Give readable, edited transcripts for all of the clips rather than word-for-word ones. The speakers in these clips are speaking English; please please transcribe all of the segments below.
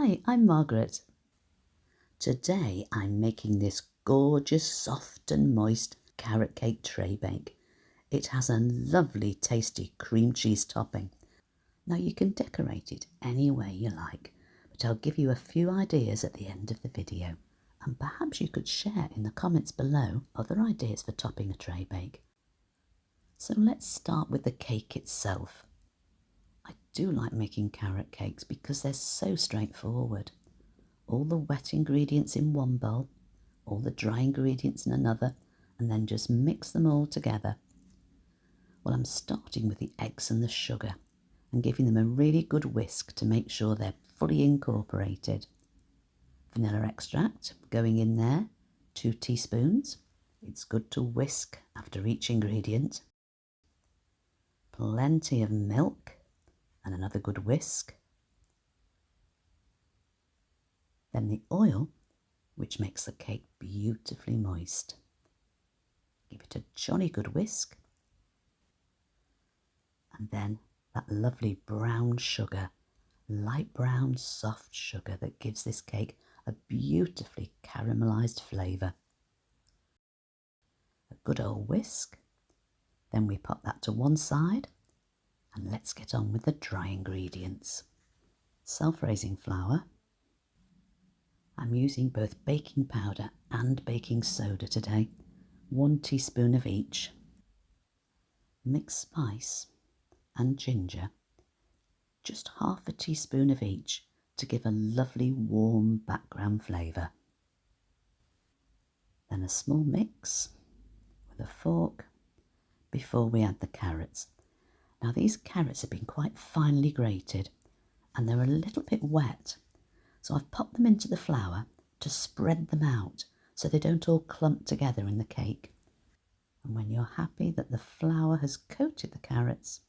Hi, I'm Margaret. Today I'm making this gorgeous, soft and moist carrot cake tray bake. It has a lovely, tasty cream cheese topping. Now you can decorate it any way you like, but I'll give you a few ideas at the end of the video. And perhaps you could share in the comments below other ideas for topping a tray bake. So let's start with the cake itself. I do like making carrot cakes because they're so straightforward. All the wet ingredients in one bowl, all the dry ingredients in another, and then just mix them all together. Well, I'm starting with the eggs and the sugar and giving them a really good whisk to make sure they're fully incorporated. Vanilla extract going in there, 2 teaspoons. It's good to whisk after each ingredient. Plenty of milk and another good whisk. Then the oil, which makes the cake beautifully moist. Give it a jolly good whisk. And then that lovely brown sugar, light brown soft sugar that gives this cake a beautifully caramelised flavour. A good old whisk. Then we pop that to one side and let's get on with the dry ingredients. Self-raising flour. I'm using both baking powder and baking soda today, 1 teaspoon of each. Mixed spice and ginger, just half a teaspoon of each to give a lovely warm background flavour. Then a small mix with a fork before we add the carrots. Now these carrots have been quite finely grated and they're a little bit wet, so I've popped them into the flour to spread them out so they don't all clump together in the cake. And when you're happy that the flour has coated the carrots,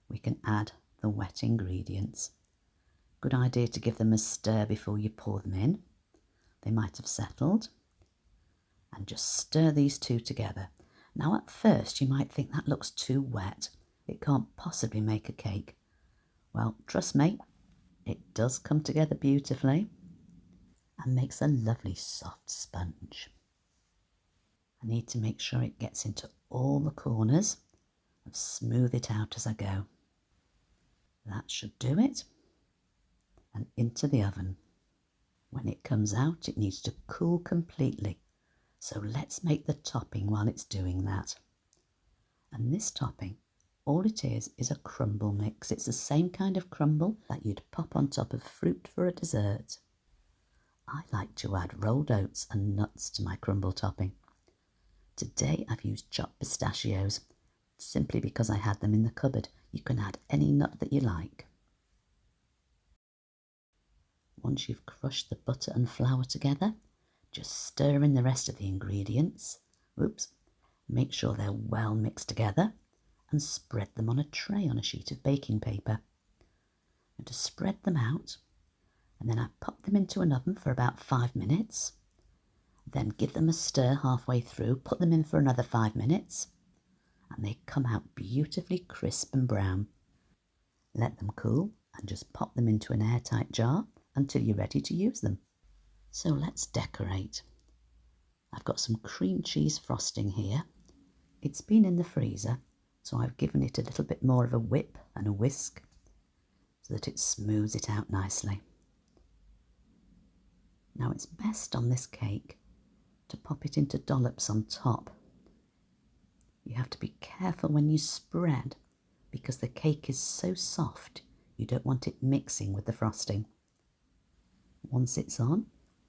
we can add the wet ingredients. Good idea to give them a stir before you pour them in. They might have settled. And just stir these two together. Now at first you might think that looks too wet. It can't possibly make a cake. Well, trust me, it does come together beautifully and makes a lovely soft sponge. I need to make sure it gets into all the corners and smooth it out as I go. That should do it. And into the oven. When it comes out, it needs to cool completely. So let's make the topping while it's doing that. And this topping, all it is a crumble mix. It's the same kind of crumble that you'd pop on top of fruit for a dessert. I like to add rolled oats and nuts to my crumble topping. Today I've used chopped pistachios, simply because I had them in the cupboard. You can add any nut that you like. Once you've crushed the butter and flour together, just stir in the rest of the ingredients. Make sure they're well mixed together and spread them on a tray on a sheet of baking paper. And to spread them out, and then I pop them into an oven for about 5 minutes. Then give them a stir halfway through, put them in for another 5 minutes, and they come out beautifully crisp and brown. Let them cool and just pop them into an airtight jar until you're ready to use them. So let's decorate. I've got some cream cheese frosting here. It's been in the freezer, so I've given it a little bit more of a whip and a whisk so that it smooths it out nicely. Now it's best on this cake to pop it into dollops on top. You have to be careful when you spread because the cake is so soft you don't want it mixing with the frosting. Once it's on,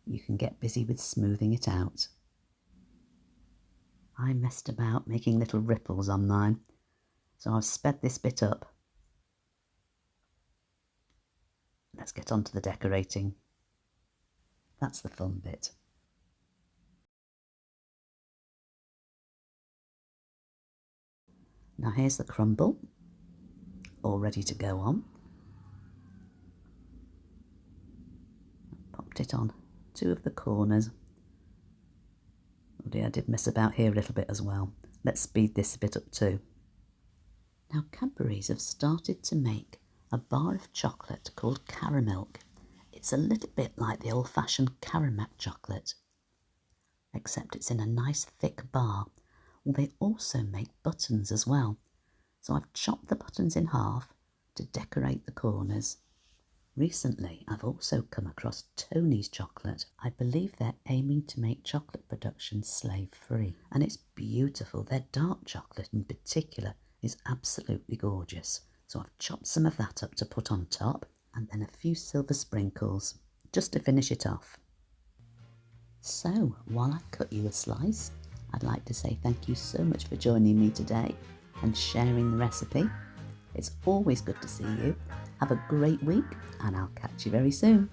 you can get busy with smoothing it out. I messed about making little ripples on mine, so I've sped this bit up. Let's get on to the decorating. That's the fun bit. Now here's the crumble, all ready to go on. Popped it on 2 of the corners. Oh dear, I did mess about here a little bit as well. Let's speed this a bit up too. Now Cadbury's have started to make a bar of chocolate called Caramilk. It's a little bit like the old-fashioned caramel chocolate, except it's in a nice thick bar. Well, they also make buttons as well. So I've chopped the buttons in half to decorate the corners. Recently, I've also come across Tony's chocolate. I believe they're aiming to make chocolate production slave-free, and it's beautiful. Their dark chocolate in particular is absolutely gorgeous. So I've chopped some of that up to put on top, and then a few silver sprinkles, just to finish it off. So, while I cut you a slice, I'd like to say thank you so much for joining me today and sharing the recipe. It's always good to see you. Have a great week, and I'll catch you very soon.